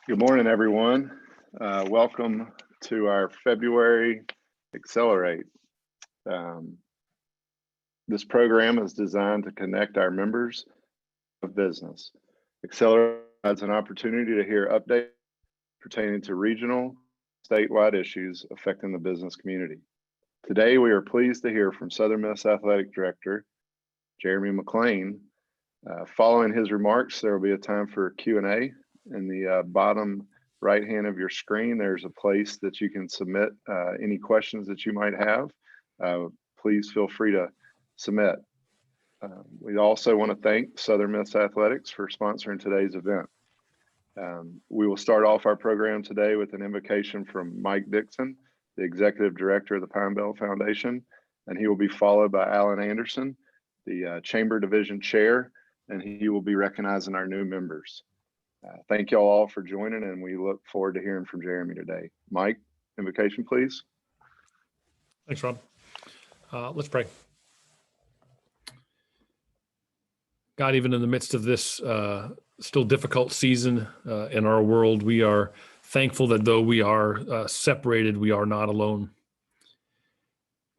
Good morning, everyone. Welcome to our February Accelerate. This program is designed to connect our members of business. Accelerate provides an opportunity to hear updates pertaining to regional, statewide issues affecting the business community. Today, we are pleased to hear from Southern Miss Athletic Director, Jeremy McClain. Following his remarks, there will be a time for Q&A. In the bottom right hand of your screen, there's a place that you can submit any questions that you might have. Please feel free to submit. We also want to thank Southern Miss Athletics for sponsoring today's event. We will start off our program today with an invocation from Mike Dixon, the Executive Director of the Pine Belt Foundation, and he will be followed by Alan Anderson, the Chamber Division Chair, and he will be recognizing our new members. Thank you all for joining, and we look forward to hearing from Jeremy today. Mike, invocation, please. Thanks, Rob. Let's pray. God, even in the midst of this still difficult season in our world, we are thankful that though we are separated, we are not alone.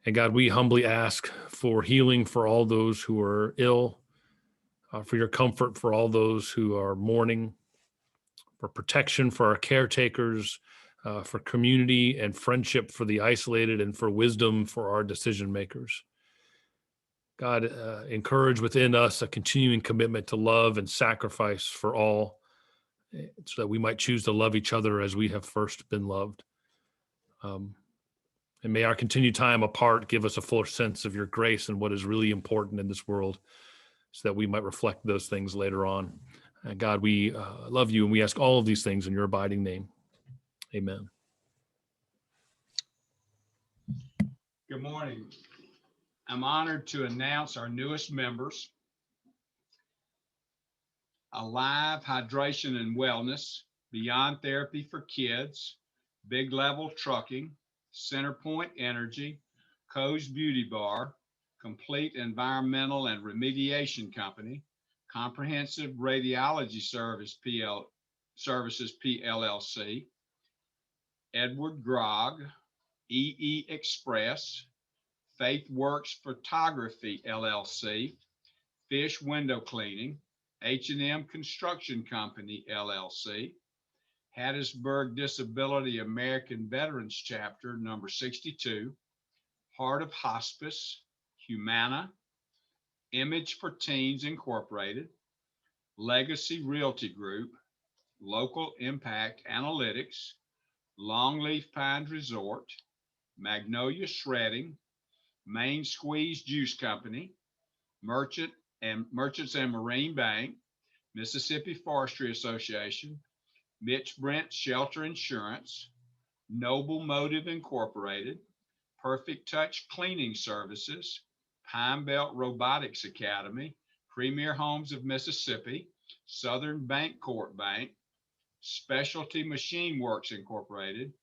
And God, we humbly ask for healing for all those who are ill, for your comfort for all those who are mourning, for protection for our caretakers, for community and friendship for the isolated, and for wisdom for our decision makers. God, encourage within us a continuing commitment to love and sacrifice for all, so that we might choose to love each other as we have first been loved. And may our continued time apart give us a fuller sense of your grace and what is really important in this world, so that we might reflect those things later on. And God, we love you, and we ask all of these things in your abiding name. Amen. Good morning. I'm honored to announce our newest members: Alive Hydration and Wellness, Beyond Therapy for Kids, Big Level Trucking, Centerpoint Energy, Coe's Beauty Bar, Complete Environmental and Remediation Company, Comprehensive Radiology Services PLLC, Edward Grog, EE Express, Faith Works Photography LLC, Fish Window Cleaning, H&M Construction Company LLC, Hattiesburg Disability American Veterans Chapter number 62, Heart of Hospice, Humana, Image for Teens Incorporated, Legacy Realty Group, Local Impact Analytics, Longleaf Pines Resort, Magnolia Shredding, Main Squeeze Juice Company, Merchants and Marine Bank, Mississippi Forestry Association, Mitch Brent Shelter Insurance, Noble Motive Incorporated, Perfect Touch Cleaning Services, Pine Belt Robotics Academy, Premier Homes of Mississippi, Southern Bancorp Bank, Specialty Machine Works Incorporated,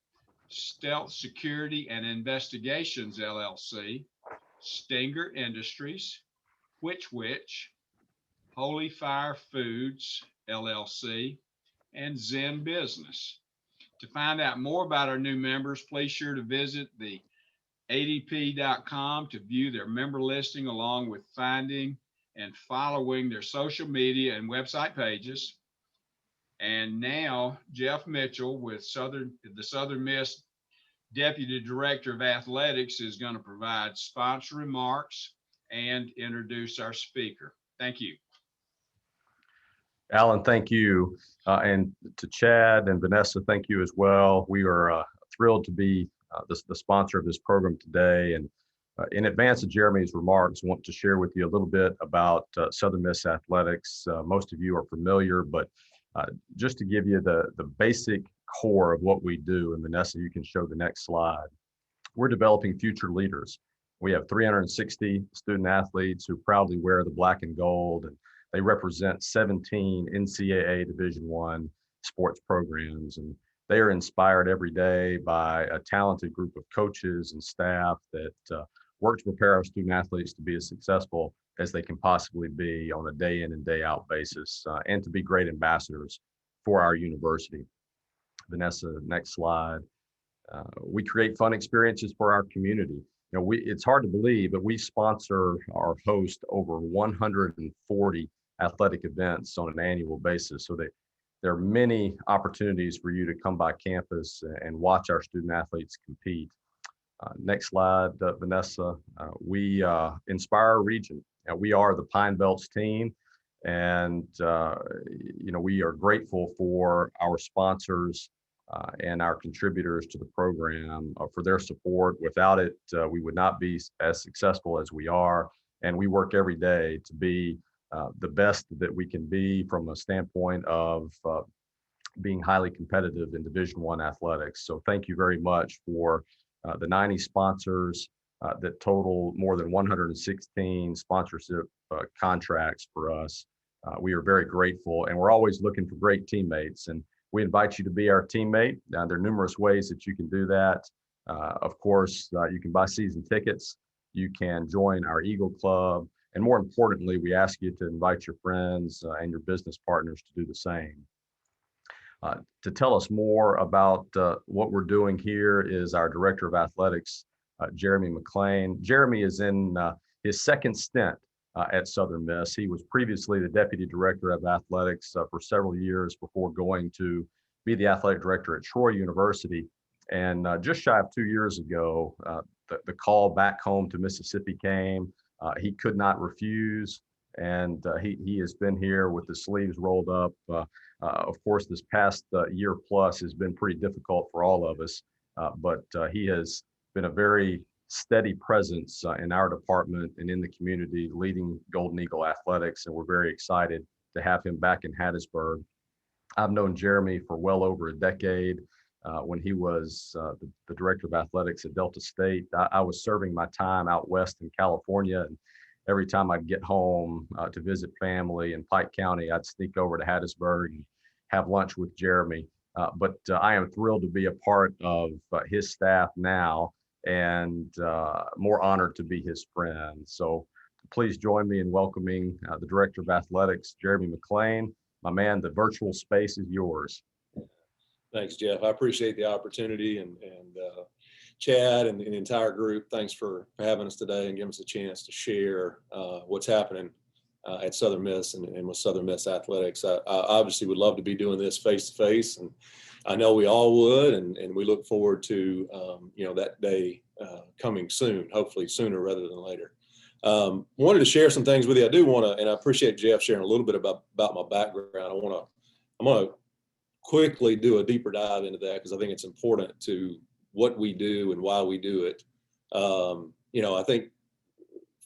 Stealth Security and Investigations LLC, Stinger Industries, Which, Holy Fire Foods LLC, and Zen Business. To find out more about our new members, please sure to visit the adp.com to view their member listing, along with finding and following their social media and website pages. And now Jeff Mitchell with the Southern Miss Deputy Director of Athletics is going to provide sponsor remarks and introduce our speaker. Thank you. Alan, thank you. And to Chad and Vanessa, thank you as well. We are thrilled to be the sponsor of this program today. And in advance of Jeremy's remarks, I want to share with you a little bit about Southern Miss Athletics. Most of you are familiar, but just to give you the basic core of what we do, and Vanessa, you can show the next slide. We're developing future leaders. We have 360 student athletes who proudly wear the black and gold, and they represent 17 NCAA Division I sports programs. And they are inspired every day by a talented group of coaches and staff that work to prepare our student athletes to be as successful as they can possibly be on a day in and day out basis, and to be great ambassadors for our university. Vanessa, next slide. We create fun experiences for our community. It's hard to believe, but we sponsor or host over 140 athletic events on an annual basis. So there are many opportunities for you to come by campus and watch our student athletes compete. Next slide, Vanessa. We inspire our region. We are the Pine Belt's team, and we are grateful for our sponsors and our contributors to the program for their support. Without it, we would not be as successful as we are. And we work every day to be the best that we can be from a standpoint of being highly competitive in Division I athletics. So thank you very much for the 90 sponsors that total more than 116 sponsorship contracts for us. We are very grateful, and we're always looking for great teammates. And we invite you to be our teammate. There are numerous ways that you can do that. Of course, you can buy season tickets. You can join our Eagle Club. And more importantly, we ask you to invite your friends and your business partners to do the same. To tell us more about what we're doing here is our Director of Athletics, Jeremy McClain. Jeremy is in his second stint at Southern Miss. He was previously the Deputy Director of Athletics for several years before going to be the Athletic Director at Troy University. And just shy of 2 years ago, the call back home to Mississippi came. He could not refuse, and he has been here with the sleeves rolled up. Of course, this past year plus has been pretty difficult for all of us, but he has been a very steady presence in our department and in the community, leading Golden Eagle athletics, and we're very excited to have him back in Hattiesburg. I've known Jeremy for well over a decade. When he was the Director of Athletics at Delta State, I was serving my time out west in California, and every time I'd get home to visit family in Pike County, I'd sneak over to Hattiesburg and have lunch with Jeremy. But I am thrilled to be a part of his staff now, and more honored to be his friend. So please join me in welcoming the Director of Athletics, Jeremy McClain. My man, the virtual space is yours. Thanks, Jeff. I appreciate the opportunity, and Chad and the entire group, thanks for having us today and giving us a chance to share what's happening at Southern Miss and with Southern Miss athletics. I obviously would love to be doing this face to face, and I know we all would, and we look forward to that day coming soon, hopefully sooner rather than later. Wanted to share some things with you. I do want to, and I appreciate Jeff sharing a little bit about my background. I'm going to quickly do a deeper dive into that because I think it's important to what we do and why we do it. I think,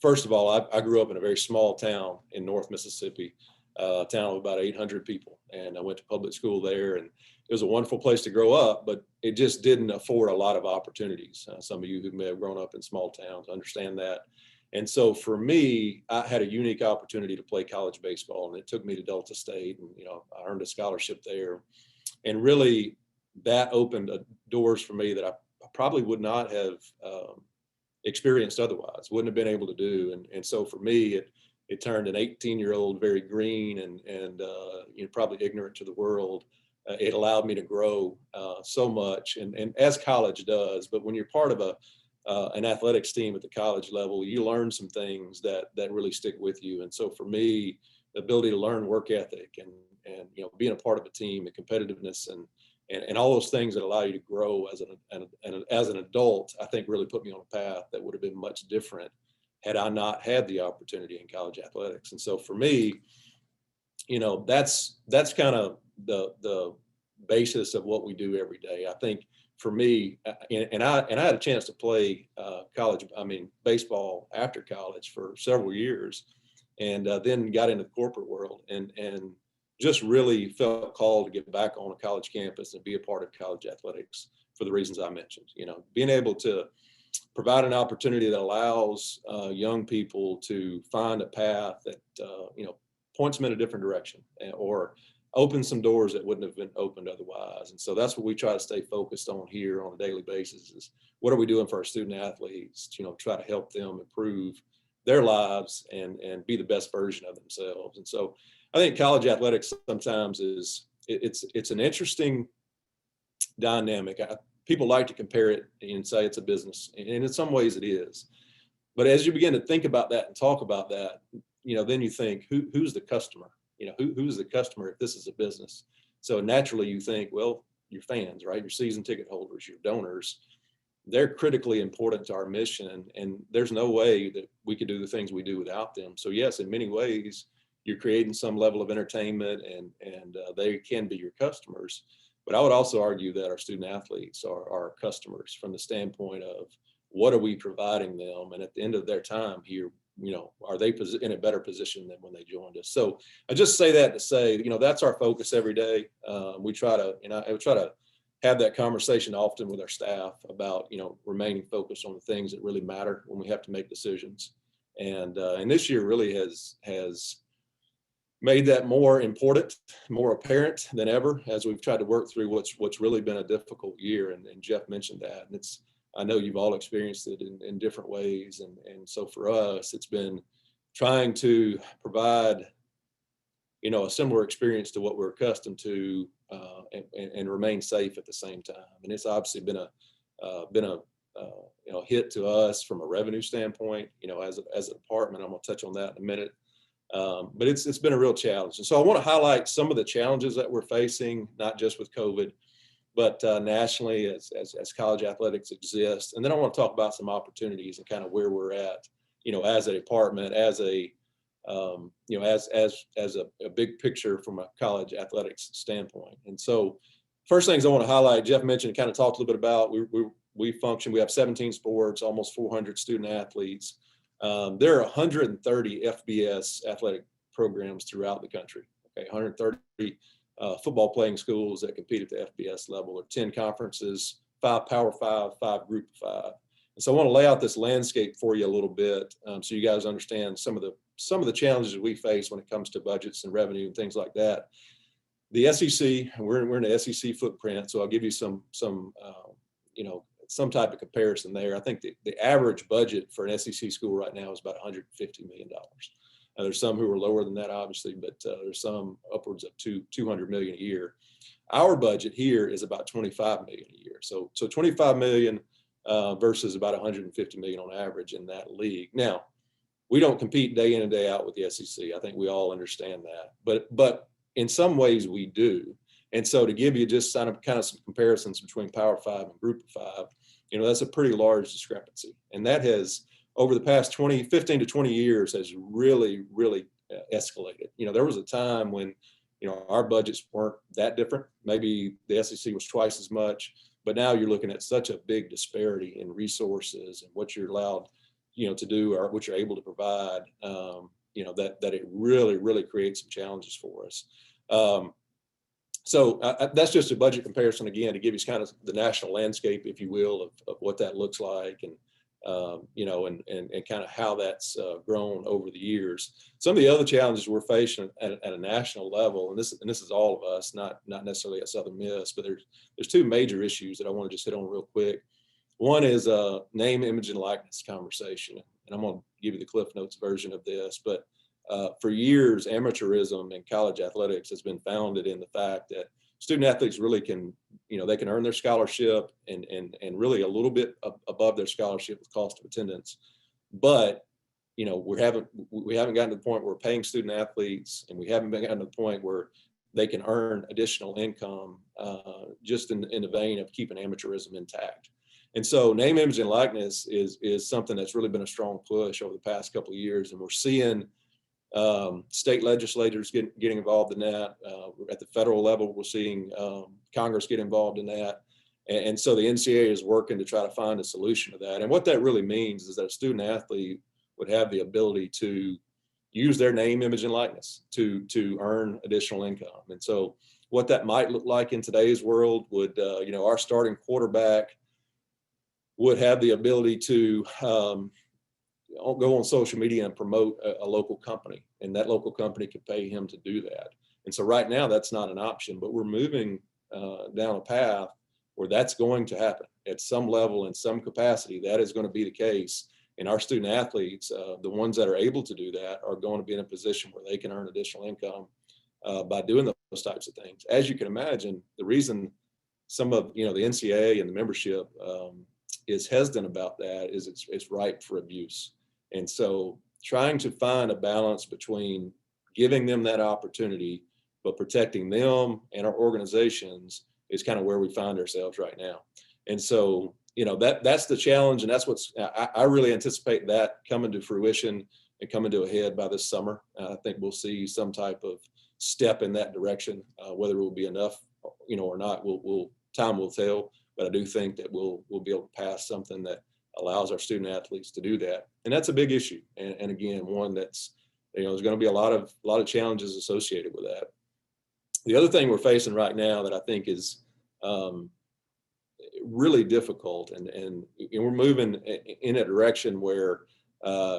first of all, I grew up in a very small town in North Mississippi, a town of about 800 people. And I went to public school there, and it was a wonderful place to grow up, but it just didn't afford a lot of opportunities. Some of you who may have grown up in small towns understand that. And so for me, I had a unique opportunity to play college baseball, and it took me to Delta State, and I earned a scholarship there. And really, that opened doors for me that I probably would not have experienced otherwise, wouldn't have been able to do. And so for me, it turned an 18-year-old very green and probably ignorant to the world. It allowed me to grow so much, and as college does. But when you're part of an athletics team at the college level, you learn some things that really stick with you. And so for me, the ability to learn work ethic and being a part of a team, and competitiveness and all those things that allow you to grow as an adult, I think really put me on a path that would have been much different had I not had the opportunity in college athletics. And so for me, that's kind of the basis of what we do every day. I think for me, and I had a chance to play baseball after college for several years, and then got into the corporate world and just really felt called to get back on a college campus and be a part of college athletics for the reasons I mentioned. Being able to provide an opportunity that allows young people to find a path that points them in a different direction, or open some doors that wouldn't have been opened otherwise. And so that's what we try to stay focused on here on a daily basis, is what are we doing for our student athletes, try to help them improve their lives and be the best version of themselves. And so I think college athletics sometimes it's an interesting dynamic. People like to compare it and say it's a business, and in some ways it is. But as you begin to think about that and talk about that, then you think, who's the customer? Who's the customer if this is a business? So naturally you think, well, your fans, right? Your season ticket holders, your donors, they're critically important to our mission. And there's no way that we could do the things we do without them. So yes, in many ways, you're creating some level of entertainment and they can be your customers. But I would also argue that our student athletes are our customers from the standpoint of what are we providing them? And at the end of their time here, are they in a better position than when they joined us? So I just say that to say, that's our focus every day. We try to, I would try to have that conversation often with our staff about, remaining focused on the things that really matter when we have to make decisions. And this year really has made that more important, more apparent than ever as we've tried to work through what's really been a difficult year. And Jeff mentioned that, and I know you've all experienced it in different ways. And so for us, it's been trying to provide, a similar experience to what we're accustomed to and remain safe at the same time. And it's obviously been a hit to us from a revenue standpoint, as a department. I'm going to touch on that in a minute. But it's been a real challenge. And so I want to highlight some of the challenges that we're facing, not just with COVID, but nationally as college athletics exist. And then I want to talk about some opportunities and kind of where we're at, as a department, as a big picture from a college athletics standpoint. And so first things I want to highlight, Jeff mentioned, kind of talked a little bit about, we function, we have 17 sports, almost 400 student athletes. There are 130 FBS athletic programs throughout the country. Okay, 130 football playing schools that compete at the FBS level, or 10 conferences, 5 Power 5, 5 Group of 5. And so I want to lay out this landscape for you a little bit, so you guys understand some of the challenges we face when it comes to budgets and revenue and things like that. The SEC, we're in the SEC footprint, so I'll give you some type of comparison there. I think the average budget for an SEC school right now is about $150 million. Now, there's some who are lower than that, obviously, but there's some upwards of $200 million a year. Our budget here is about $25 million a year. So 25 million versus about 150 million on average in that league. Now, we don't compete day in and day out with the SEC. I think we all understand that, but in some ways we do. And so to give you just kind of some comparisons between Power 5 and Group of 5, that's a pretty large discrepancy. And that has, over the past 15 to 20 years, has really, really escalated. There was a time when, our budgets weren't that different. Maybe the SEC was twice as much, but now you're looking at such a big disparity in resources and what you're allowed, to do or what you're able to provide, that it really, really creates some challenges for us. So that's just a budget comparison, again, to give you kind of the national landscape, if you will, of what that looks like, and and kind of how that's grown over the years. Some of the other challenges we're facing at a national level, and this is all of us, not necessarily at Southern Miss, but there's two major issues that I want to just hit on real quick. One is a name, image, and likeness conversation, and I'm going to give you the Cliff Notes version of this, but for years, amateurism in college athletics has been founded in the fact that student athletes really can, they can earn their scholarship and really a little bit above their scholarship with cost of attendance. But, we haven't gotten to the point where we're paying student athletes, and we haven't gotten to the point where they can earn additional income just in the vein of keeping amateurism intact. And so name, image, and likeness is something that's really been a strong push over the past couple of years. And we're seeing state legislators getting involved in that. At the federal level, we're seeing Congress get involved in that. And so the NCAA is working to try to find a solution to that. And what that really means is that a student athlete would have the ability to use their name, image, and likeness to earn additional income. And so what that might look like in today's world would, our starting quarterback would have the ability to go on social media and promote a local company, and that local company could pay him to do that. And so right now that's not an option, but we're moving down a path where that's going to happen at some level, in some capacity. That is going to be the case. And our student athletes, the ones that are able to do that, are going to be in a position where they can earn additional income by doing those types of things. As you can imagine, the reason some of, the NCAA and the membership is hesitant about that is it's ripe for abuse. And so trying to find a balance between giving them that opportunity, but protecting them and our organizations is kind of where we find ourselves right now. And so, that's the challenge. And that's I really anticipate that coming to fruition and coming to a head by this summer. I think we'll see some type of step in that direction. Whether it will be enough, or not, time will tell. But I do think that we'll be able to pass something that allows our student athletes to do that. And that's a big issue. And again, one that's, there's going to be a lot of challenges associated with that. The other thing we're facing right now that I think is really difficult, and we're moving in a direction where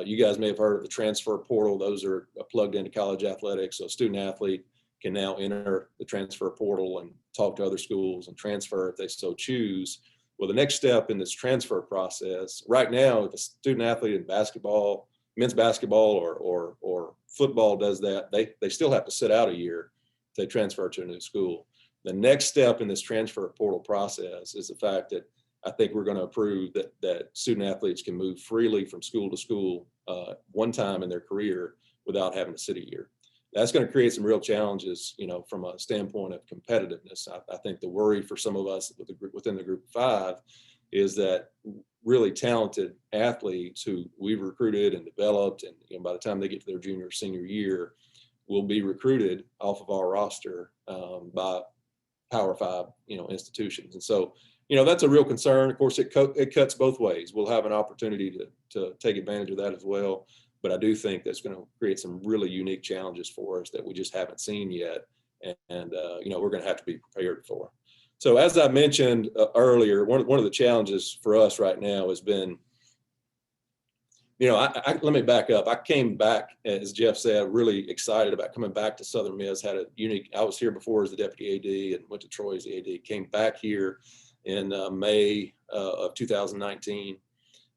you guys may have heard of the transfer portal. Those are plugged into college athletics. So a student athlete can now enter the transfer portal and talk to other schools and transfer if they so choose. Well, the next step in this transfer process, right now, if a student athlete in basketball, men's basketball or football does that, they still have to sit out a year if they transfer to a new school. The next step in this transfer portal process is the fact that I think we're going to approve that student athletes can move freely from school to school one time in their career without having to sit a year. That's going to create some real challenges, from a standpoint of competitiveness. I think the worry for some of us within the group of 5 is that really talented athletes who we've recruited and developed, and by the time they get to their junior or senior year, will be recruited off of our roster by Power 5, institutions. And so, that's a real concern. Of course, it cuts both ways. We'll have an opportunity to take advantage of that as well. But I do think that's going to create some really unique challenges for us that we just haven't seen yet. And we're going to have to be prepared for. So as I mentioned earlier, one of the challenges for us right now has been, let me back up. I came back, as Jeff said, really excited about coming back to Southern Miss. I was here before as the deputy AD and went to Troy as the AD, came back here in May of 2019.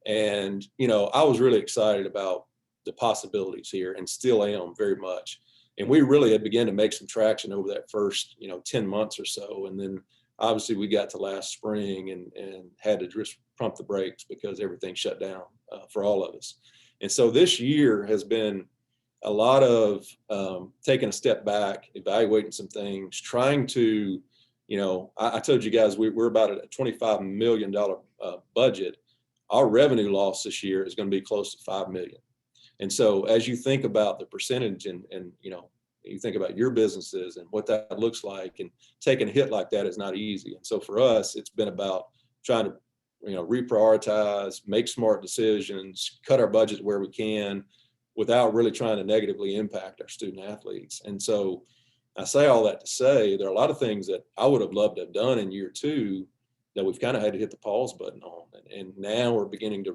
And, I was really excited about the possibilities here and still am very much. And we really had begun to make some traction over that first, 10 months or so. And then obviously we got to last spring and had to just pump the brakes because everything shut down for all of us. And so this year has been a lot of taking a step back, evaluating some things, trying to, I told you guys we're about at a $25 million budget. Our revenue loss this year is going to be close to $5 million. And so as you think about the percentage and you think about your businesses and what that looks like, and taking a hit like that is not easy. And so for us, it's been about trying to, reprioritize, make smart decisions, cut our budget where we can without really trying to negatively impact our student athletes. And so I say all that to say there are a lot of things that I would have loved to have done in year 2 that we've kind of had to hit the pause button on. And now we're beginning to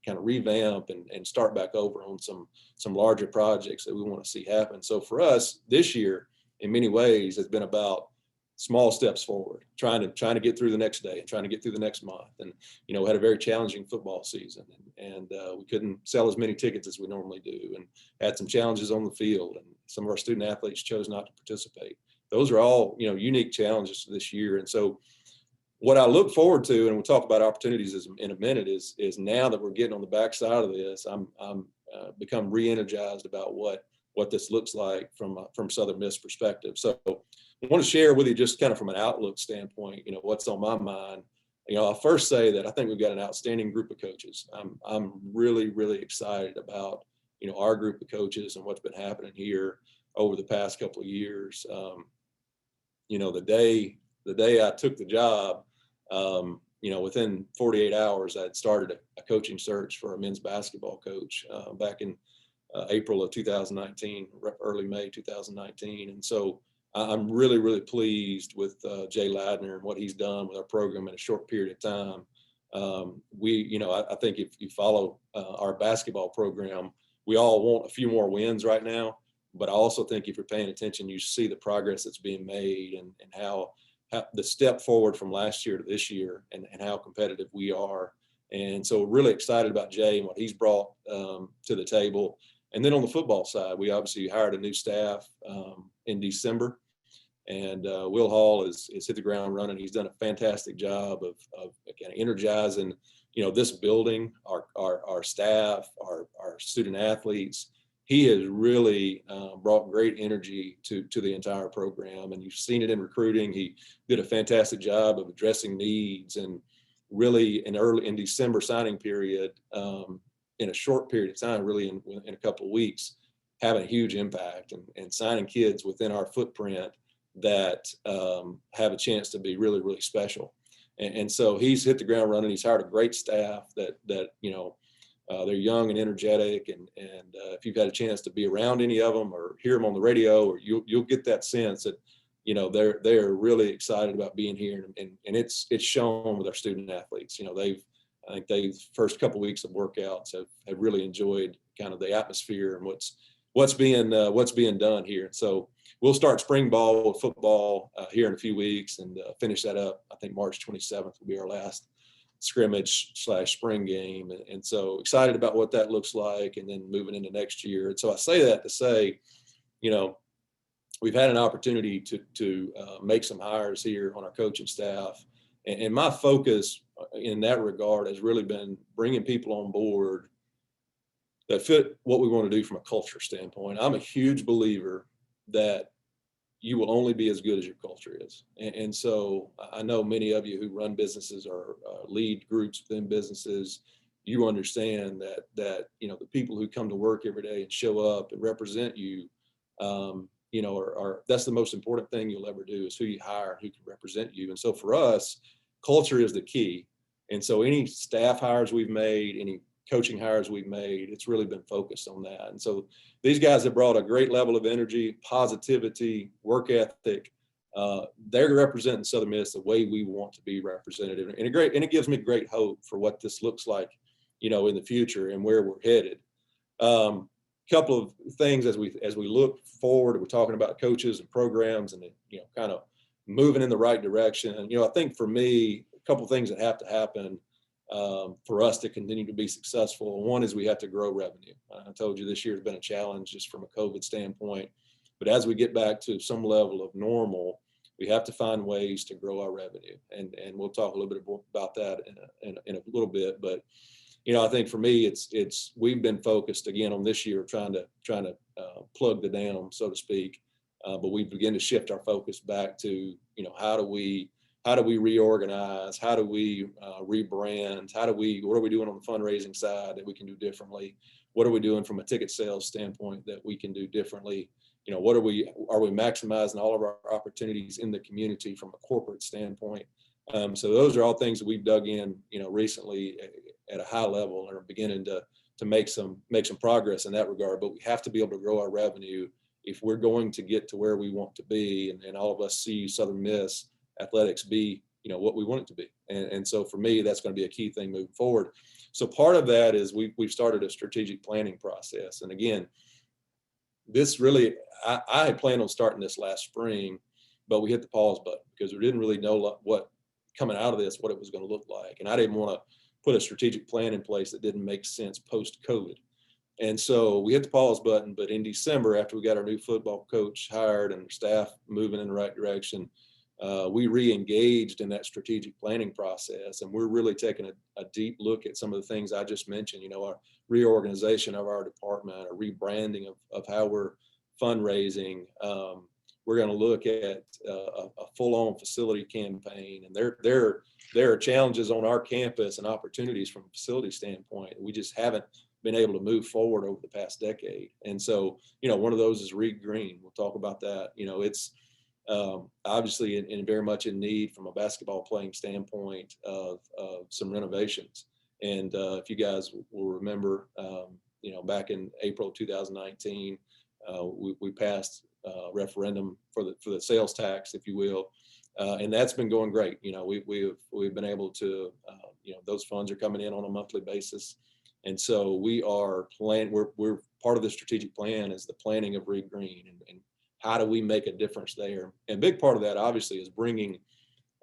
kind of revamp and start back over on some larger projects that we want to see happen. So for us this year, in many ways, has been about small steps forward, trying to get through the next day and trying to get through the next month. And, we had a very challenging football season and we couldn't sell as many tickets as we normally do and had some challenges on the field, and some of our student athletes chose not to participate. Those are all, unique challenges this year. And so what I look forward to, and we'll talk about opportunities in a minute, is now that we're getting on the backside of this, I'm become re-energized about what this looks like from Southern Miss perspective. So I want to share with you just kind of from an outlook standpoint, what's on my mind. I'll first say that I think we've got an outstanding group of coaches. I'm really, really excited about, our group of coaches and what's been happening here over the past couple of years. The day I took the job, within 48 hours, I had started a coaching search for a men's basketball coach back in April of 2019, early May 2019. And so I'm really, really pleased with Jay Ladner and what he's done with our program in a short period of time. I think if you follow our basketball program, we all want a few more wins right now. But I also think if you're paying attention, you see the progress that's being made and how the step forward from last year to this year and how competitive we are. And so really excited about Jay and what he's brought to the table. And then on the football side, we obviously hired a new staff in December. And Will Hall is hit the ground running. He's done a fantastic job of kind of energizing, this building, our staff, our student athletes. He has really brought great energy to the entire program, and you've seen it in recruiting. He did a fantastic job of addressing needs, and really in December signing period, in a short period of time, really in a couple of weeks, having a huge impact and signing kids within our footprint that have a chance to be really, really special. And so he's hit the ground running. He's hired a great staff that they're young and energetic. And if you've had a chance to be around any of them or hear them on the radio, or you'll get that sense that, they're really excited about being here. And it's shown with our student athletes. I think they've first couple of weeks of workouts have really enjoyed kind of the atmosphere and what's being done here. So we'll start spring ball with football here in a few weeks and finish that up. I think March 27th will be our last scrimmage/spring game. And so excited about what that looks like, and then moving into next year. And so I say that to say, we've had an opportunity to make some hires here on our coaching staff. And my focus in that regard has really been bringing people on board that fit what we want to do from a culture standpoint. I'm a huge believer that you will only be as good as your culture is. And so I know many of you who run businesses or lead groups within businesses, you understand that the people who come to work every day and show up and represent you, that's the most important thing you'll ever do, is who you hire, who can represent you. And so for us, culture is the key. And so any staff hires we've made, any coaching hires we've made, it's really been focused on that. And so these guys have brought a great level of energy, positivity, work ethic. They're representing Southern Miss the way we want to be represented, and it gives me great hope for what this looks like, in the future and where we're headed. Couple of things as we look forward, we're talking about coaches and programs and kind of moving in the right direction. And I think for me, a couple of things that have to happen for us to continue to be successful. One is we have to grow revenue. I told you this year has been a challenge just from a COVID standpoint, but as we get back to some level of normal, we have to find ways to grow our revenue, and we'll talk a little bit about that in a little bit. But I think for me, we've been focused again on this year trying to plug the dam, so to speak, but we begin to shift our focus back to how do we reorganize? How do we rebrand? What are we doing on the fundraising side that we can do differently? What are we doing from a ticket sales standpoint that we can do differently? Are we maximizing all of our opportunities in the community from a corporate standpoint? So those are all things that we've dug in, recently at a high level, and are beginning to make some progress in that regard. But we have to be able to grow our revenue if we're going to get to where we want to be, and all of us see Southern Miss athletics be, what we want it to be. And so for me, that's going to be a key thing moving forward. So part of that is we've started a strategic planning process. And again, this really, I had planned on starting this last spring, but we hit the pause button because we didn't really know what coming out of this, what it was going to look like. And I didn't want to put a strategic plan in place that didn't make sense post-COVID. And so we hit the pause button, but in December, after we got our new football coach hired and staff moving in the right direction, we re-engaged in that strategic planning process. And we're really taking a deep look at some of the things I just mentioned, our reorganization of our department, a rebranding of how we're fundraising. We're going to look at a full-on facility campaign. And there are challenges on our campus and opportunities from a facility standpoint. We just haven't been able to move forward over the past decade. And so, one of those is Reed Green. We'll talk about that. It's obviously in very much in need from a basketball playing standpoint of some renovations. And if you guys will remember, back in April 2019, we passed referendum for the sales tax, if you will, and that's been going great. We've been able to, those funds are coming in on a monthly basis, and so we are we're part of the strategic plan is the planning of Reed Green, and how do we make a difference there? And a big part of that obviously is bringing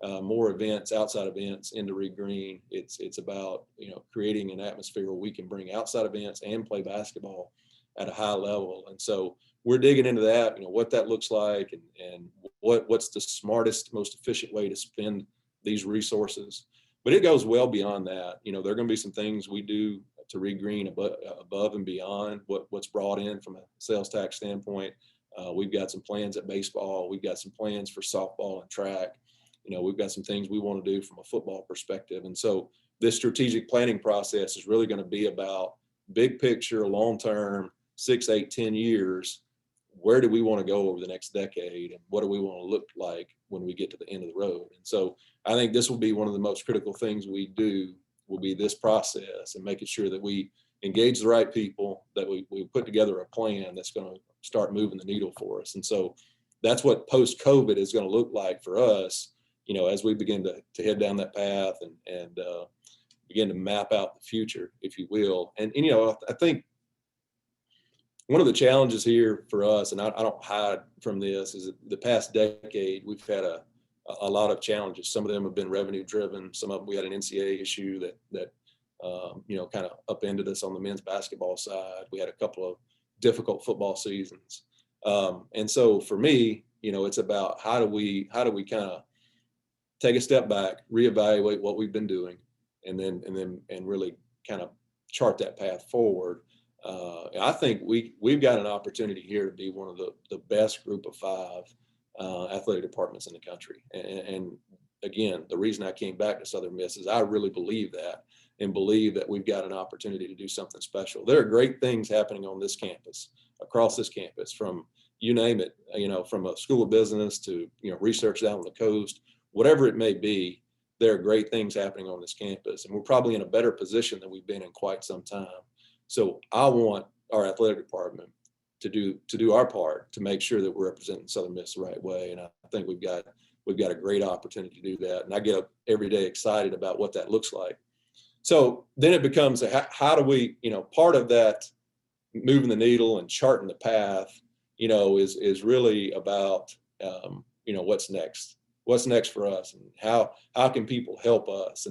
more events, outside events into Reed Green. It's about creating an atmosphere where we can bring outside events and play basketball at a high level. And so we're digging into that, what that looks like and what's the smartest, most efficient way to spend these resources. But it goes well beyond that. You know, there are going to be some things we do to regreen above and beyond what's brought in from a sales tax standpoint. We've got some plans at baseball. We've got some plans for softball and track. You know, we've got some things we want to do from a football perspective. And so this strategic planning process is really going to be about big picture, long-term, 6, 8, 10 years. Where do we want to go over the next decade, and what do we want to look like when we get to the end of the road? And so I think this will be one of the most critical things we do, will be this process and making sure that we engage the right people, that we put together a plan that's going to start moving the needle for us. And so that's what post-COVID is going to look like for us, you know, as we begin to head down that path and begin to map out the future, if you will. And you know, I think one of the challenges here for us, and I don't hide from this, is the past decade, we've had a lot of challenges. Some of them have been revenue driven. Some of them, we had an NCAA issue that you know, kind of upended us on the men's basketball side. We had a couple of difficult football seasons. And so for me, you know, it's about how do we kind of take a step back, reevaluate what we've been doing, and really kind of chart that path forward. I think we've got an opportunity here to be one of the best group of 5 athletic departments in the country. And again, the reason I came back to Southern Miss is I really believe that, and believe that we've got an opportunity to do something special. There are great things happening on this campus, across this campus, from you name it, you know, from a school of business to, you know, research down on the coast, whatever it may be. There are great things happening on this campus, and we're probably in a better position than we've been in quite some time. So I want our athletic department to do our part to make sure that we're representing Southern Miss the right way. And I think we've got a great opportunity to do that. And I get up every day excited about what that looks like. So then it becomes how do we, you know, part of that moving the needle and charting the path, you know, is really about, you know, what's next for us, and how can people help us?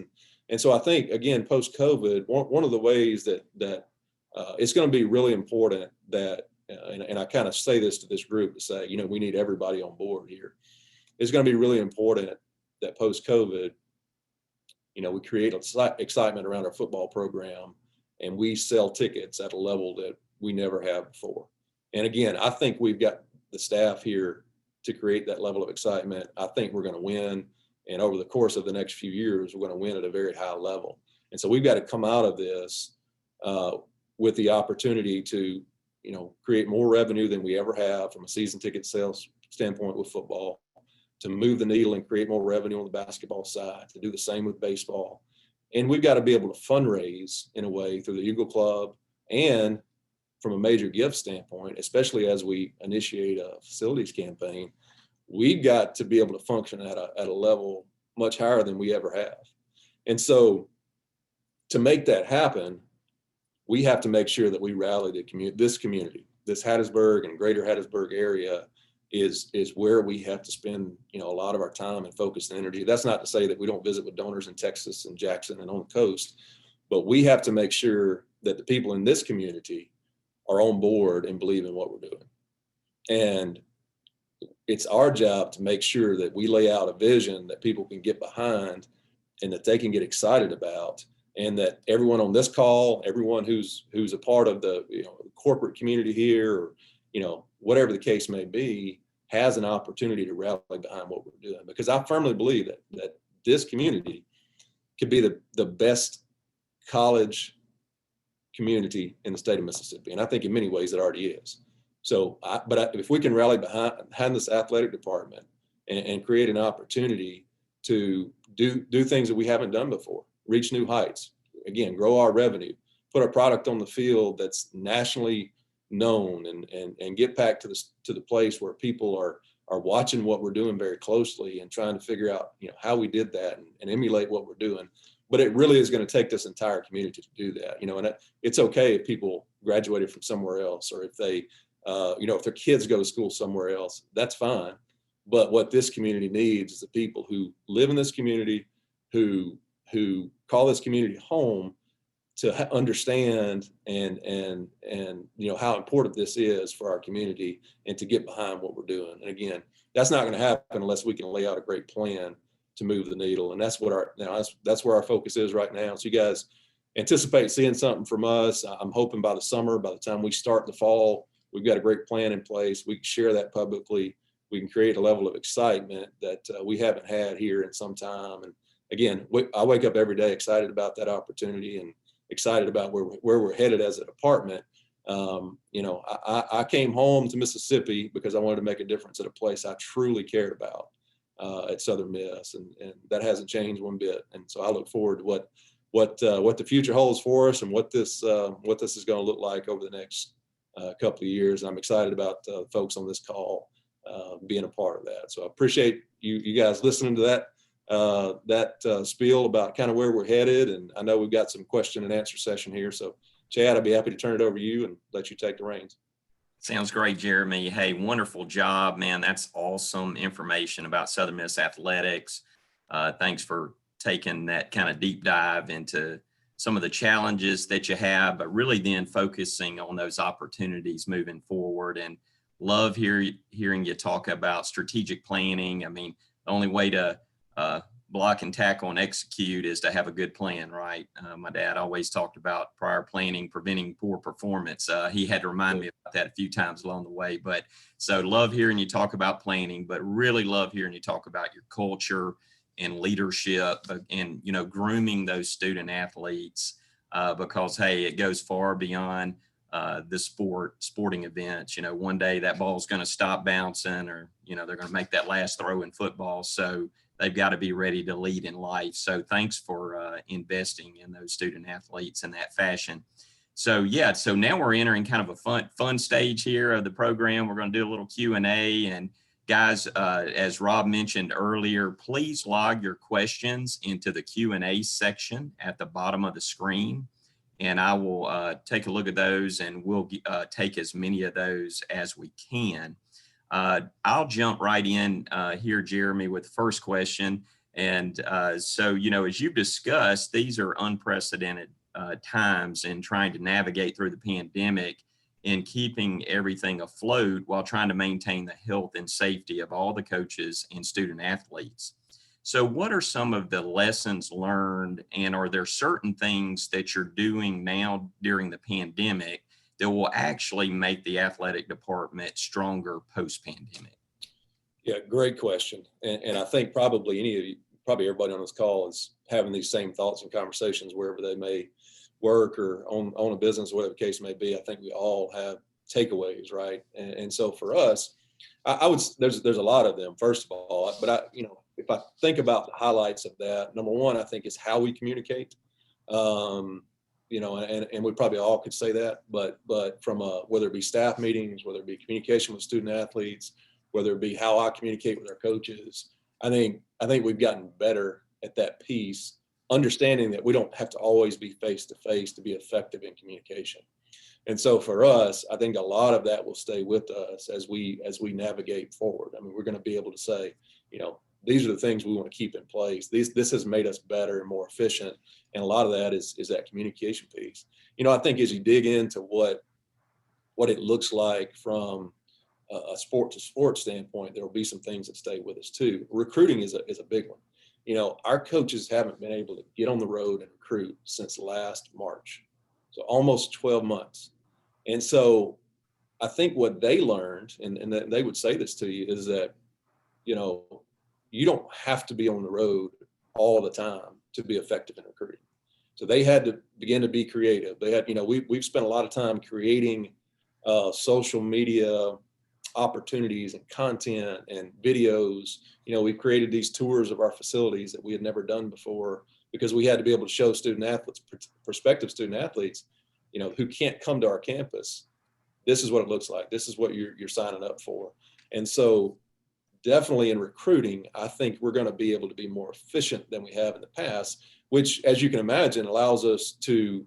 And so I think, again, post-COVID, one of the ways that it's going to be really important that, and I kind of say this to this group to say, you know, we need everybody on board here. It's going to be really important that post-COVID, you know, we create excitement around our football program, and we sell tickets at a level that we never have before. And again, I think we've got the staff here to create that level of excitement. I think we're going to win. And over the course of the next few years, we're going to win at a very high level. And so we've got to come out of this with the opportunity to, you know, create more revenue than we ever have from a season ticket sales standpoint with football, to move the needle and create more revenue on the basketball side, to do the same with baseball. And we've got to be able to fundraise in a way through the Eagle Club, and from a major gift standpoint, especially as we initiate a facilities campaign, we've got to be able to function at a level much higher than we ever have. And so to make that happen, we have to make sure that we rally this community, this Hattiesburg and greater Hattiesburg area is where we have to spend, you know, a lot of our time and focus and energy. That's not to say that we don't visit with donors in Texas and Jackson and on the coast, but we have to make sure that the people in this community are on board and believe in what we're doing. And it's our job to make sure that we lay out a vision that people can get behind and that they can get excited about, and that everyone on this call, everyone who's a part of the, you know, corporate community here, or, you know, whatever the case may be, has an opportunity to rally behind what we're doing. Because I firmly believe that this community could be the best college community in the state of Mississippi. And I think in many ways it already is. So, if we can rally behind this athletic department and create an opportunity to do things that we haven't done before, reach new heights, again, grow our revenue, put our product on the field that's nationally known, and get back to the place where people are watching what we're doing very closely and trying to figure out, you know, how we did that and emulate what we're doing. But it really is going to take this entire community to do that, you know. And it's okay if people graduated from somewhere else, or if they, you know, if their kids go to school somewhere else, that's fine. But what this community needs is the people who live in this community, who call this community home, understand and how important this is for our community and to get behind what we're doing. And again, that's not going to happen unless we can lay out a great plan to move the needle. And that's what that's where our focus is right now. So you guys anticipate seeing something from us. I'm hoping by the summer, by the time we start the fall, we've got a great plan in place. We can share that publicly. We can create a level of excitement that we haven't had here in some time. And again, I wake up every day excited about that opportunity and excited about where we're headed as a department. I came home to Mississippi because I wanted to make a difference at a place I truly cared about at Southern Miss, and that hasn't changed one bit. And so I look forward to what the future holds for us and what this is going to look like over the next couple of years. I'm excited about folks on this call being a part of that. So I appreciate you guys listening to that spiel about kind of where we're headed. And I know we've got some question and answer session here. So Chad, I'd be happy to turn it over to you and let you take the reins. Sounds great, Jeremy. Hey, wonderful job, man. That's awesome information about Southern Miss athletics. Thanks for taking that kind of deep dive into some of the challenges that you have, but really then focusing on those opportunities moving forward. And love hearing you talk about strategic planning. I mean, the only way to block and tackle and execute is to have a good plan, right? My dad always talked about prior planning, preventing poor performance. He had to remind me about that a few times along the way. But so love hearing you talk about planning, but really love hearing you talk about your culture and leadership and, grooming those student athletes because, hey, it goes far beyond the sporting events. One day that ball's going to stop bouncing or, they're going to make that last throw in football. So they've got to be ready to lead in life. So thanks for investing in those student athletes in that fashion. So now we're entering kind of a fun stage here of the program. We're going to do a little Q&A. And guys, as Rob mentioned earlier, please log your questions into the Q&A section at the bottom of the screen. And I will take a look at those and we'll take as many of those as we can. I'll jump right in here, Jeremy, with the first question. And so, as you've discussed, these are unprecedented times in trying to navigate through the pandemic and keeping everything afloat while trying to maintain the health and safety of all the coaches and student athletes. So what are some of the lessons learned, and are there certain things that you're doing now during the pandemic that will actually make the athletic department stronger post-pandemic? Yeah, great question. And I think probably everybody on this call is having these same thoughts and conversations wherever they may work or own a business, whatever the case may be. I think we all have takeaways, right? And so for us, I would, there's a lot of them, first of all, but if I think about the highlights of that, number one, I think is how we communicate. And we probably all could say that, but from whether it be staff meetings, whether it be communication with student athletes, whether it be how I communicate with our coaches, I think we've gotten better at that piece, understanding that we don't have to always be face to face to be effective in communication. And so for us, I think a lot of that will stay with us as we navigate forward. I mean, we're going to be able to say, these are the things we want to keep in place. This has made us better and more efficient. And a lot of that is that communication piece. I think as you dig into what it looks like from a sport to sport standpoint, there will be some things that stay with us too. Recruiting is a big one. Our coaches haven't been able to get on the road and recruit since last March. So almost 12 months. And so I think what they learned, and they would say this to you, is that, you don't have to be on the road all the time to be effective in recruiting. So they had to begin to be creative. They had, we've spent a lot of time creating social media opportunities and content and videos. We've created these tours of our facilities that we had never done before because we had to be able to show student athletes, prospective student athletes, who can't come to our campus. This is what it looks like. This is what you're signing up for. And so definitely in recruiting, I think we're going to be able to be more efficient than we have in the past, which, as you can imagine, allows us to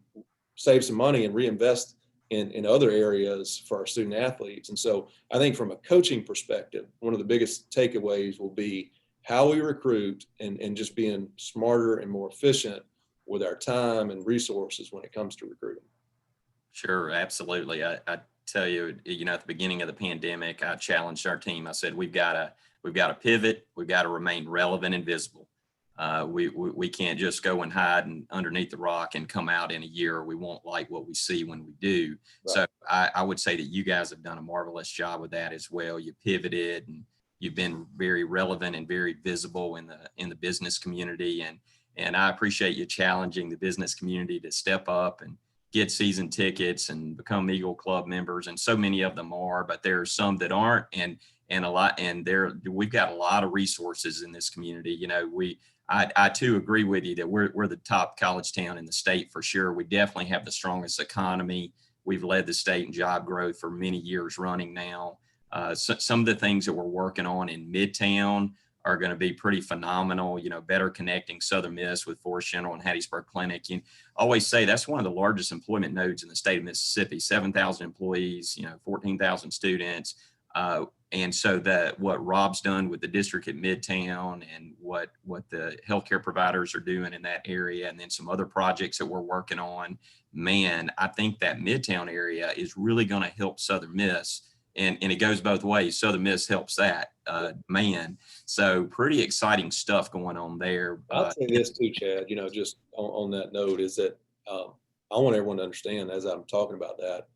save some money and reinvest in other areas for our student athletes. And so I think from a coaching perspective, one of the biggest takeaways will be how we recruit and just being smarter and more efficient with our time and resources when it comes to recruiting. Sure, absolutely. I tell you, at the beginning of the pandemic, I challenged our team. I said, we've got to pivot. We've got to remain relevant and visible. We can't just go and hide and underneath the rock and come out in a year. We won't like what we see when we do. Right. So I would say that you guys have done a marvelous job with that as well. You pivoted and you've been very relevant and very visible in the business community. And I appreciate you challenging the business community to step up and get season tickets and become Eagle Club members. And so many of them are, but there are some that aren't. And we've got a lot of resources in this community. I too agree with you that we're the top college town in the state for sure. We definitely have the strongest economy. We've led the state in job growth for many years running now. So some of the things that we're working on in Midtown are going to be pretty phenomenal. Better connecting Southern Miss with Forest General and Hattiesburg Clinic. You always say that's one of the largest employment nodes in the state of Mississippi. 7,000 employees, 14,000 students. And so what Rob's done with the district at Midtown and what the healthcare providers are doing in that area, and then some other projects that we're working on, man, I think that Midtown area is really going to help Southern Miss. And it goes both ways. Southern Miss helps that, man. So pretty exciting stuff going on there. I'll say this too, Chad, just on that note is that I want everyone to understand as I'm talking about that,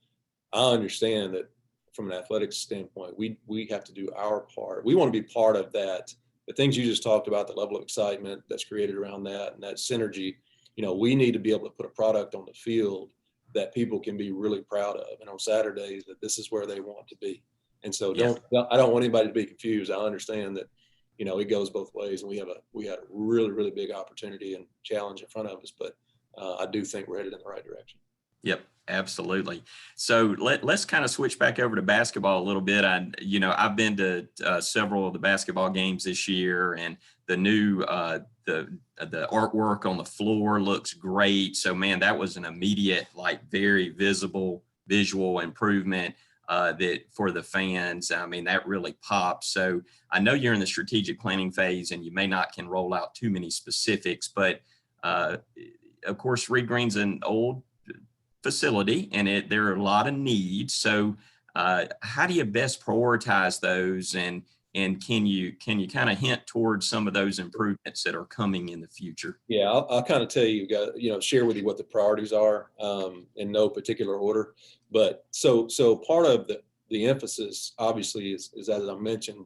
I understand that from an athletics standpoint, we have to do our part. We want to be part of that. The things you just talked about, the level of excitement that's created around that and that synergy, we need to be able to put a product on the field that people can be really proud of. And on Saturdays, that this is where they want to be. And so I don't want anybody to be confused. I understand that, it goes both ways, and we had a really, really big opportunity and challenge in front of us, but I do think we're headed in the right direction. Yep, absolutely. So let's kind of switch back over to basketball a little bit. I've been to several of the basketball games this year, and the new the artwork on the floor looks great. So man, that was an immediate, very visible visual improvement that for the fans. I mean, that really pops. So I know you're in the strategic planning phase, and you may not can roll out too many specifics, but of course, Reed Green's an old facility, and there are a lot of needs. So how do you best prioritize those, and can you kind of hint towards some of those improvements that are coming in the future? Yeah, I'll kind of tell you, share with you what the priorities are in no particular order. But so part of the emphasis obviously is as I mentioned,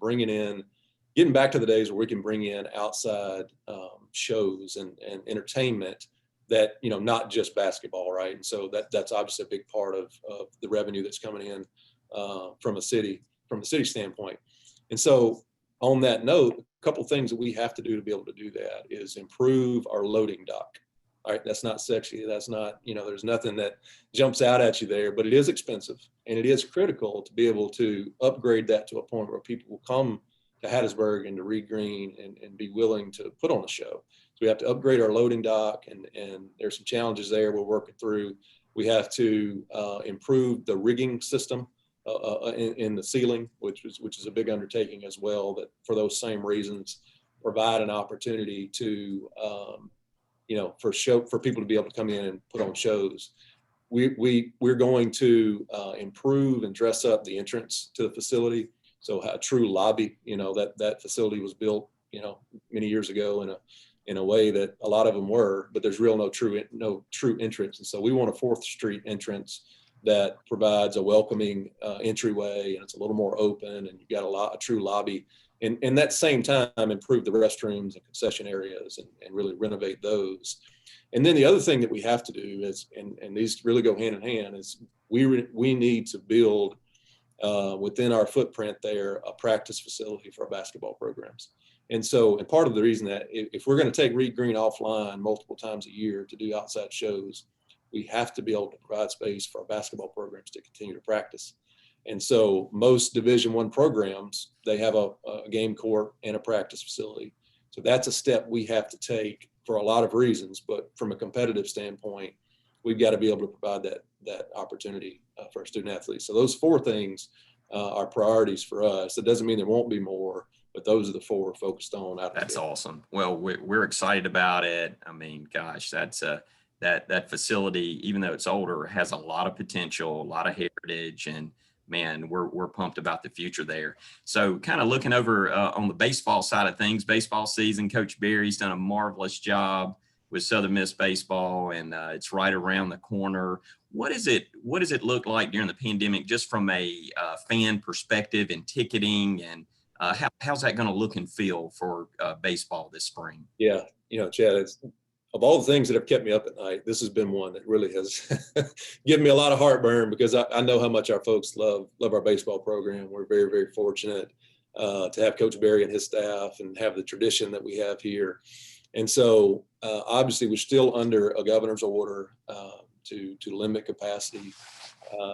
getting back to the days where we can bring in outside shows and entertainment that, not just basketball, right? And so that's obviously a big part of the revenue that's coming in from the city standpoint. And so on that note, a couple of things that we have to do to be able to do that is improve our loading dock. All right, that's not sexy. That's not, there's nothing that jumps out at you there, but it is expensive, and it is critical to be able to upgrade that to a point where people will come to Hattiesburg and to Reed Green and be willing to put on a show. So we have to upgrade our loading dock, and there's some challenges there we're working through. We have to improve the rigging system in the ceiling, which is a big undertaking as well, that for those same reasons provide an opportunity to for people to be able to come in and put on shows. We're going to improve and dress up the entrance to the facility. So a true lobby, that facility was built, many years ago in a way that a lot of them were, but there's no true entrance. And so we want a 4th Street entrance that provides a welcoming entryway, and it's a little more open, and you've got a true lobby. And that same time, improve the restrooms and concession areas and really renovate those. And then the other thing that we have to do is, and these really go hand in hand, is we need to build within our footprint there a practice facility for our basketball programs. And part of the reason that if we're going to take Reed Green offline multiple times a year to do outside shows, we have to be able to provide space for our basketball programs to continue to practice. And so most Division I programs, they have a game court and a practice facility. So that's a step we have to take for a lot of reasons, but from a competitive standpoint, we've got to be able to provide that opportunity for our student athletes. So those 4 things are priorities for us. It doesn't mean there won't be more, but those are the four we're focused on out of That's the gate. awesome. Well, we're excited about it. I mean, gosh, that's that facility, even though it's older, has a lot of potential, a lot of heritage, and man, we're pumped about the future there. So, kind of looking over on the baseball side of things, baseball season, Coach Barry's done a marvelous job with Southern Miss baseball, and it's right around the corner. What does it look like during the pandemic, just from a fan perspective and ticketing, and how's that going to look and feel for baseball this spring? Yeah, Chad, it's of all the things that have kept me up at night, this has been one that really has given me a lot of heartburn, because I know how much our folks love our baseball program. We're very, very fortunate to have Coach Barry and his staff and have the tradition that we have here. And so obviously we're still under a governor's order to limit capacity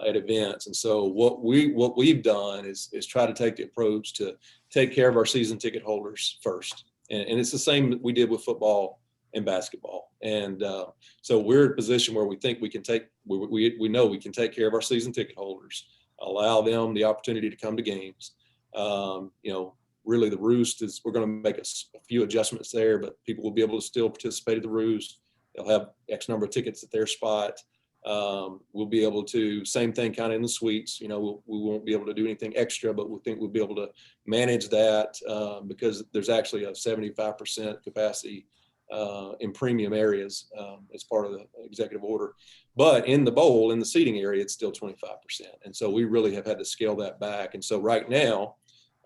at events. And so what we've done is try to take the approach to take care of our season ticket holders first. And it's the same that we did with football and basketball. And so we're in a position where we think we can we know we can take care of our season ticket holders, allow them the opportunity to come to games. Really the Roost is, we're going to make a few adjustments there, but people will be able to still participate at the Roost. They'll have X number of tickets at their spot. We'll be able to, same thing kind of in the suites, we won't be able to do anything extra, but we think we'll be able to manage that because there's actually a 75% capacity in premium areas as part of the executive order. But in the bowl, in the seating area, it's still 25%. And so we really have had to scale that back. And so right now,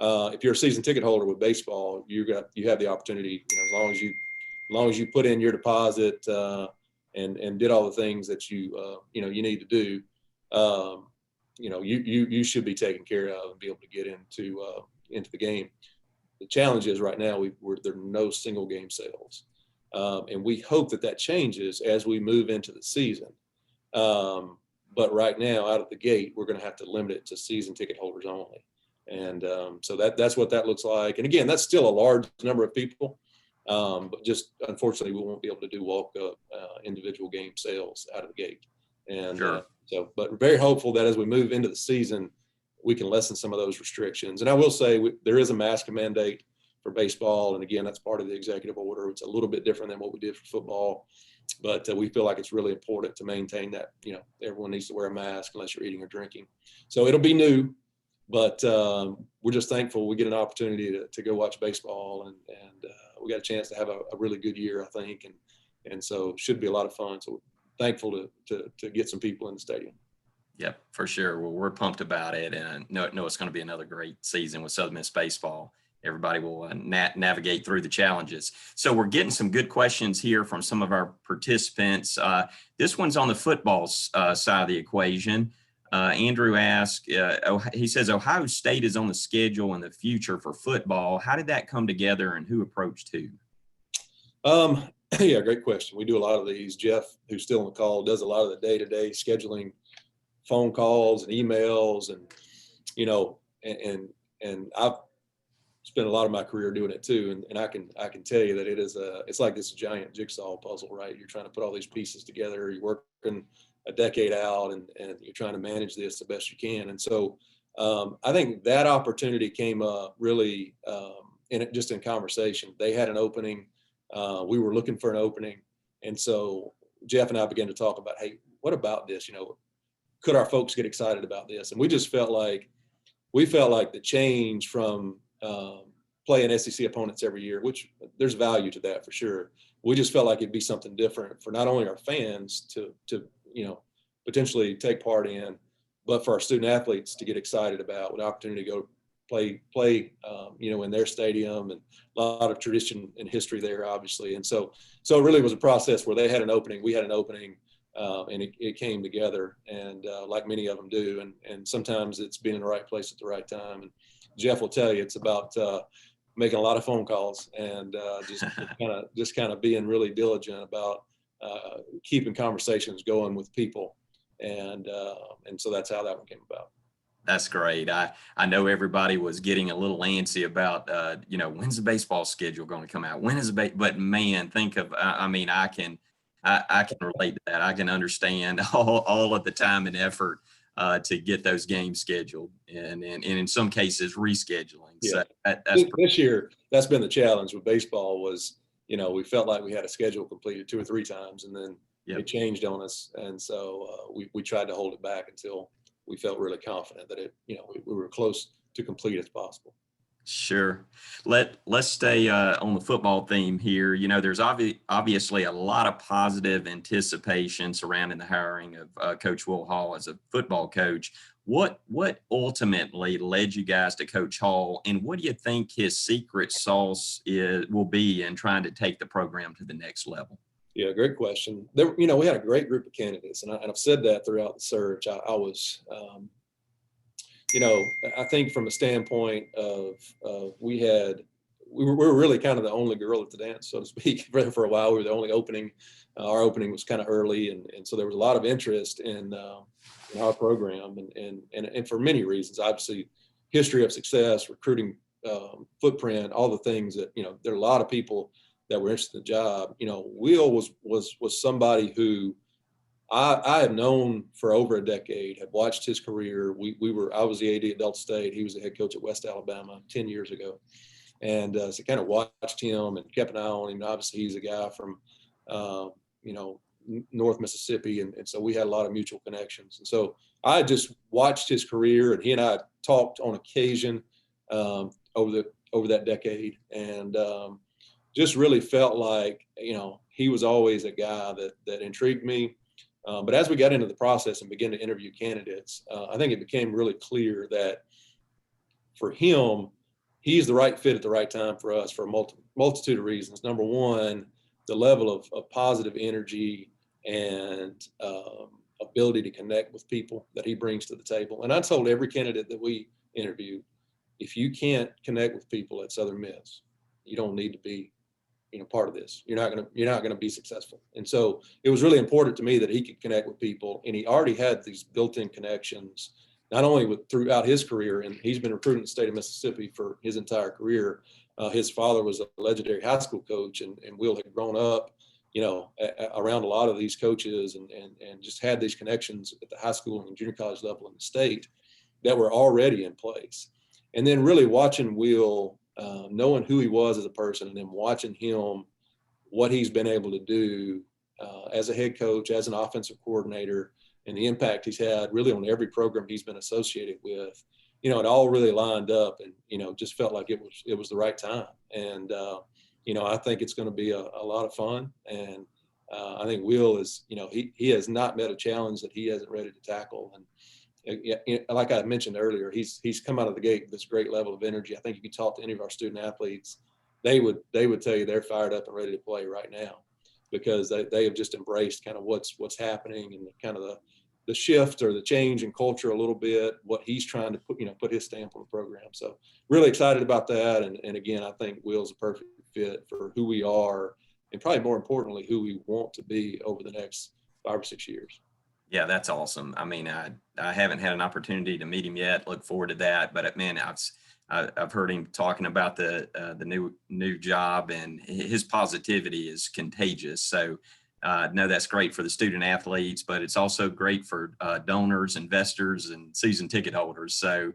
if you're a season ticket holder with baseball, you have the opportunity, as long as you put in your deposit and did all the things that you need to do, you should be taken care of and be able to get into the game. The challenge is right now there are no single game sales, and we hope that changes as we move into the season. But right now, out of the gate, we're going to have to limit it to season ticket holders only. And so that's what that looks like. And again, that's still a large number of people, but just unfortunately, we won't be able to do walk-up individual game sales out of the gate. And Sure. But very hopeful that as we move into the season, we can lessen some of those restrictions. And I will say there is a mask mandate for baseball. And again, that's part of the executive order. It's a little bit different than what we did for football, but we feel like it's really important to maintain that, everyone needs to wear a mask unless you're eating or drinking. So it'll be new, but we're just thankful we get an opportunity to go watch baseball, and we got a chance to have a really good year, I think. And so it should be a lot of fun. So we're thankful to get some people in the stadium. Yep, for sure. Well, we're pumped about it, and I know it's going to be another great season with Southern Miss baseball. Everybody will navigate through the challenges. So we're getting some good questions here from some of our participants. This one's on the football side of the equation. Andrew asked, he says, Ohio State is on the schedule in the future for football. How did that come together, and who approached who? Yeah, great question. We do a lot of these. Jeff, who's still on the call, does a lot of the day-to-day scheduling, phone calls and emails, and I've spent a lot of my career doing it too. And I can tell you that it's like this giant jigsaw puzzle, right? You're trying to put all these pieces together. You're working a decade out, and you're trying to manage this the best you can. And so I think that opportunity came up really in conversation. They had an opening. We were looking for an opening. And so Jeff and I began to talk about, hey, what about this? Could our folks get excited about this? And we just felt like the change from playing SEC opponents every year, which there's value to that for sure. We just felt like it'd be something different for not only our fans to potentially take part in, but for our student athletes to get excited about, with the opportunity to go play in their stadium, and a lot of tradition and history there, obviously. And so it really was a process where they had an opening, we had an opening, and it came together, and like many of them do. And sometimes it's being in the right place at the right time. And Jeff will tell you, it's about making a lot of phone calls and just kind of being really diligent about keeping conversations going with people. And so that's how that one came about. That's great. I know everybody was getting a little antsy about, when's the baseball schedule going to come out? When is but man, think of, I can relate to that. I can understand all of the time and effort to get those games scheduled and in some cases rescheduling. Yeah. So that's This year, that's been the challenge with baseball was, we felt like we had a schedule completed 2 or 3 times and then it changed on us. And so we tried to hold it back until we felt really confident that we were close to complete as possible. Sure. Let's stay on the football theme here. There's obviously a lot of positive anticipation surrounding the hiring of Coach Will Hall as a football coach. What ultimately led you guys to Coach Hall, and what do you think his secret sauce will be in trying to take the program to the next level? Yeah, great question. We had a great group of candidates, and I've said that throughout the search. I was I think from a standpoint of we were really kind of the only girl at the dance, so to speak. For a while, we were the only opening. Our opening was kind of early, and so there was a lot of interest in our program, and for many reasons. Obviously, history of success, recruiting footprint, all the things that there are a lot of people that were interested in the job. Will was somebody who I have known for over a decade, have watched his career. I was the AD at Delta State. He was the head coach at West Alabama 10 years ago. And so kind of watched him and kept an eye on him. Obviously, he's a guy from, North Mississippi. And so we had a lot of mutual connections. And so I just watched his career, and he and I talked on occasion over that decade. And just really felt like, he was always a guy that intrigued me. But as we got into the process and began to interview candidates, I think it became really clear that for him, he's the right fit at the right time for us for a multitude of reasons. Number one, the level of positive energy and ability to connect with people that he brings to the table. And I told every candidate that we interviewed, if you can't connect with people at Southern Miss, you don't need to be part of this. You're not going to be successful. And so it was really important to me that he could connect with people, and he already had these built-in connections, not only throughout his career, and he's been recruiting the state of Mississippi for his entire career. His father was a legendary high school coach, and Will had grown up, around a lot of these coaches and just had these connections at the high school and junior college level in the state that were already in place. And then really watching Will, knowing who he was as a person, and then watching him, what he's been able to do as a head coach, as an offensive coordinator, and the impact he's had really on every program he's been associated with, it all really lined up, and, just felt like it was the right time. And, I think it's going to be a lot of fun. And I think Will is, he has not met a challenge that he isn't ready to tackle. And like I mentioned earlier, he's come out of the gate with this great level of energy. I think if you talk to any of our student athletes, they would tell you they're fired up and ready to play right now, because they have just embraced kind of what's happening, and kind of the shift or the change in culture a little bit, what he's trying to put his stamp on the program. So really excited about that. And again, I think Will's a perfect fit for who we are, and probably more importantly, who we want to be over the next 5 or 6 years. Yeah, that's awesome. I mean, I haven't had an opportunity to meet him yet. Look forward to that. But man, I've heard him talking about the new job, and his positivity is contagious. So no, that's great for the student athletes, but it's also great for donors, investors, and season ticket holders. So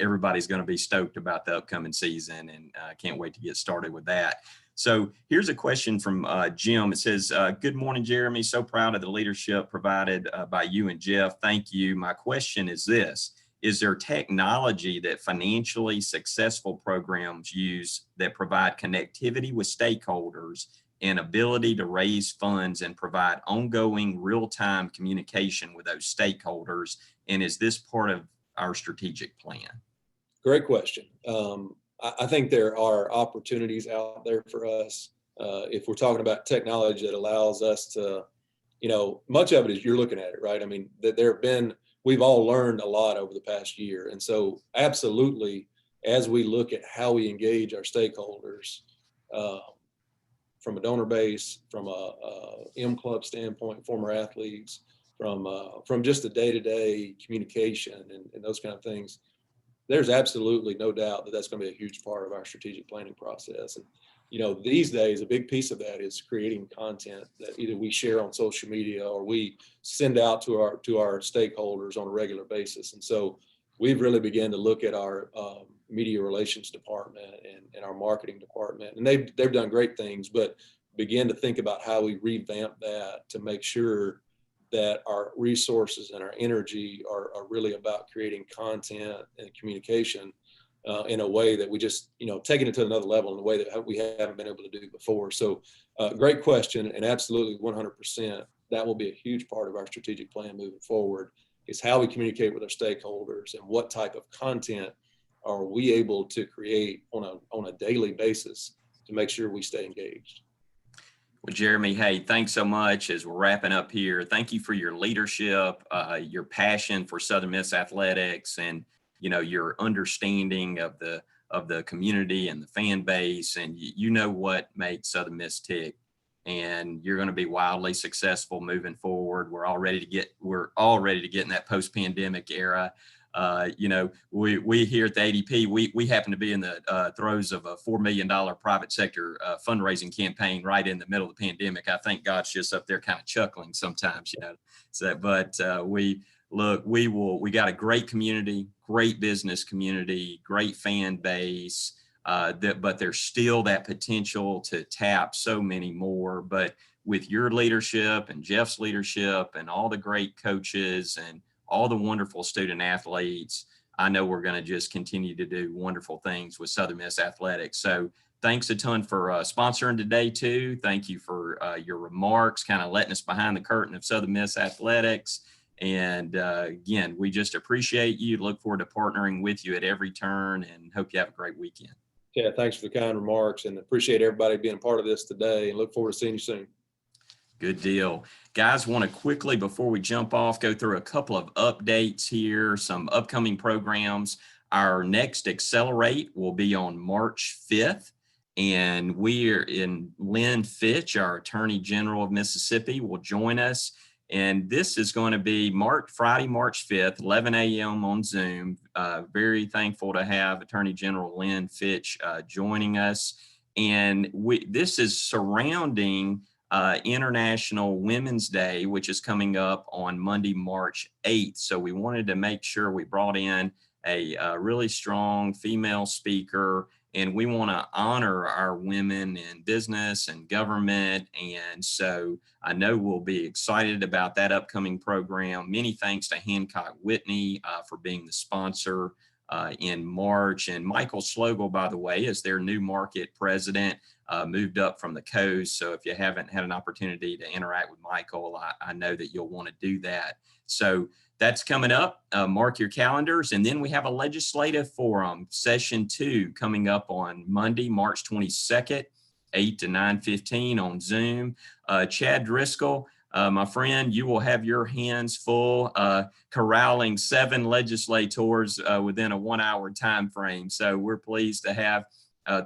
everybody's going to be stoked about the upcoming season, and I can't wait to get started with that. So here's a question from Jim. It says, good morning, Jeremy. So proud of the leadership provided by you and Jeff. Thank you. My question is this: is there technology that financially successful programs use that provide connectivity with stakeholders and ability to raise funds and provide ongoing real-time communication with those stakeholders? And is this part of our strategic plan? Great question. I think there are opportunities out there for us. If we're talking about technology that allows us to, much of it is, you're looking at it, right? I mean, we've all learned a lot over the past year. And so absolutely, as we look at how we engage our stakeholders, from a donor base, from a M Club standpoint, former athletes, from just the day-to-day communication and those kind of things, there's absolutely no doubt that that's going to be a huge part of our strategic planning process. And these days, a big piece of that is creating content that either we share on social media or we send out to our stakeholders on a regular basis. And so we've really begun to look at our media relations department and our marketing department, and they've done great things, but begin to think about how we revamp that to make sure that our resources and our energy are really about creating content and communication in a way that we just, taking it to another level in a way that we haven't been able to do before. So great question, and absolutely 100%. That will be a huge part of our strategic plan moving forward, is how we communicate with our stakeholders and what type of content are we able to create on a daily basis to make sure we stay engaged. Well, Jeremy, hey, thanks so much as we're wrapping up here. Thank you for your leadership, your passion for Southern Miss athletics, and your understanding of the community and the fan base, and what makes Southern Miss tick. And you're going to be wildly successful moving forward. We're all ready to get in that post-pandemic era. We here at the ADP, we happen to be in the throes of a $4 million private sector fundraising campaign right in the middle of the pandemic. I think God's just up there kind of chuckling sometimes, So, but we got a great community, great business community, great fan base. But there's still that potential to tap so many more. But with your leadership and Jeff's leadership and all the great coaches and all the wonderful student athletes, I know we're going to just continue to do wonderful things with Southern Miss athletics. So thanks a ton for sponsoring today too. Thank you for your remarks, kind of letting us behind the curtain of Southern Miss athletics. And again, we just appreciate you. Look forward to partnering with you at every turn, and hope you have a great weekend. Yeah, thanks for the kind remarks, and appreciate everybody being a part of this today, and look forward to seeing you soon. Good deal. Guys, want to quickly, before we jump off, go through a couple of updates here, some upcoming programs. Our next Accelerate will be on March 5th, and Lynn Fitch, our Attorney General of Mississippi, will join us. And this is going to be Friday, March 5th, 11 a.m. on Zoom. Very thankful to have Attorney General Lynn Fitch joining us. And this is surrounding International Women's Day, which is coming up on Monday, March 8th. So we wanted to make sure we brought in a really strong female speaker, and we want to honor our women in business and government. And so I know we'll be excited about that upcoming program. Many thanks to Hancock Whitney for being the sponsor in March. And Michael Slogel, by the way, is their new market president, moved up from the coast. So if you haven't had an opportunity to interact with Michael, I know that you'll want to do that. So that's coming up. Mark your calendars. And then we have a legislative forum, session 2, coming up on Monday, March 22nd, 8 to 9:15 on Zoom. Chad Driscoll, my friend, you will have your hands full corralling 7 legislators within a 1-hour time frame. So we're pleased to have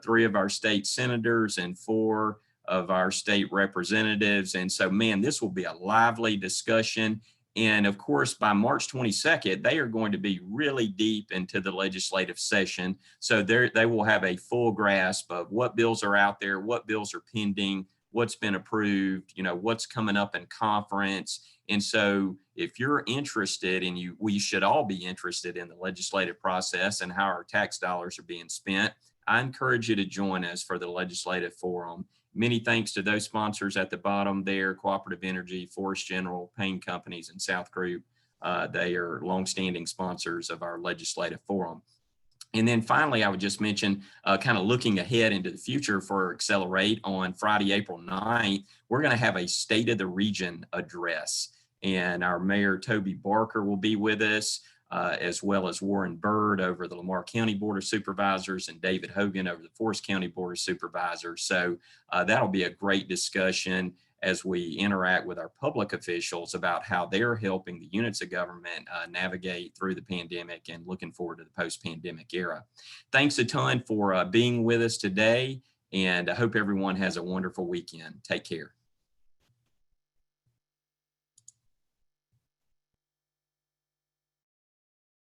3 of our state senators and 4 of our state representatives. And so, man, this will be a lively discussion. And of course, by March 22nd, they are going to be really deep into the legislative session. So they will have a full grasp of what bills are out there, what bills are pending, what's been approved, what's coming up in conference. And so if you're interested, and we should all be interested in the legislative process and how our tax dollars are being spent, I encourage you to join us for the legislative forum. Many thanks to those sponsors at the bottom there: Cooperative Energy, Forest General, Payne Companies, and South Group. They are longstanding sponsors of our legislative forum. And then finally, I would just mention, kind of looking ahead into the future for Accelerate on Friday, April 9th, we're going to have a State of the Region address. And our Mayor, Toby Barker, will be with us, as well as Warren Bird over the Lamar County Board of Supervisors and David Hogan over the Forest County Board of Supervisors. So that'll be a great discussion as we interact with our public officials about how they're helping the units of government navigate through the pandemic, and looking forward to the post-pandemic era. Thanks a ton for being with us today, and I hope everyone has a wonderful weekend. Take care.